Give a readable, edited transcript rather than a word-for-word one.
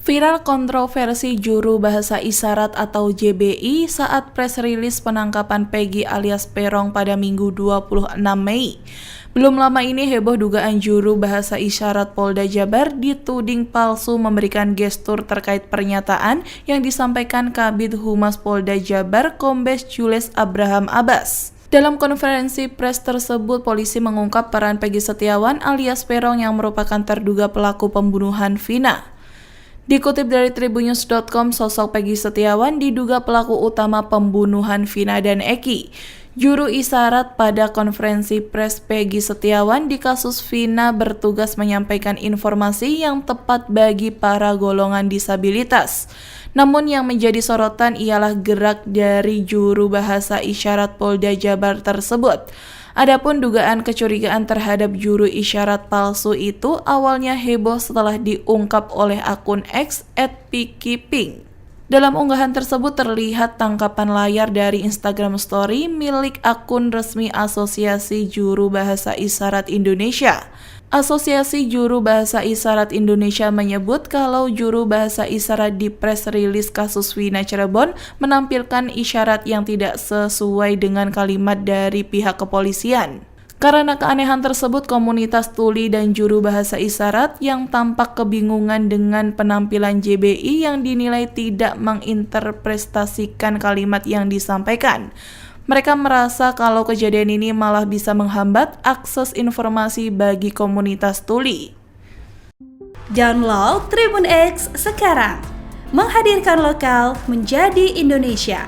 Viral kontroversi juru bahasa isyarat atau JBI saat press rilis penangkapan Peggy alias Peron pada Minggu 26 Mei. Belum lama ini heboh dugaan juru bahasa isyarat Polda Jabar dituding palsu memberikan gestur terkait pernyataan yang disampaikan Kabid Humas Polda Jabar Kombes Jules Abraham Abbas. Dalam konferensi pers tersebut, polisi mengungkap peran Peggy Setiawan alias Peron yang merupakan terduga pelaku pembunuhan Vina. Dikutip dari tribunnews.com, sosok Peggy Setiawan diduga pelaku utama pembunuhan Vina dan Eki. Juru isyarat pada konferensi pers Peggy Setiawan di kasus Vina bertugas menyampaikan informasi yang tepat bagi para golongan disabilitas. Namun yang menjadi sorotan ialah gerak dari juru bahasa isyarat Polda Jabar tersebut. Adapun dugaan kecurigaan terhadap juru isyarat palsu itu awalnya heboh setelah diungkap oleh akun X @pikiping. Dalam unggahan tersebut terlihat tangkapan layar dari Instagram Story milik akun resmi Asosiasi Juru Bahasa Isyarat Indonesia. Asosiasi Juru Bahasa Isyarat Indonesia menyebut kalau juru bahasa isyarat di press rilis kasus Vina Cirebon menampilkan isyarat yang tidak sesuai dengan kalimat dari pihak kepolisian. Karena keanehan tersebut, komunitas tuli dan juru bahasa isyarat yang tampak kebingungan dengan penampilan JBI yang dinilai tidak menginterpretasikan kalimat yang disampaikan. Mereka merasa kalau kejadian ini malah bisa menghambat akses informasi bagi komunitas tuli. Download Tribun X sekarang, menghadirkan lokal menjadi Indonesia.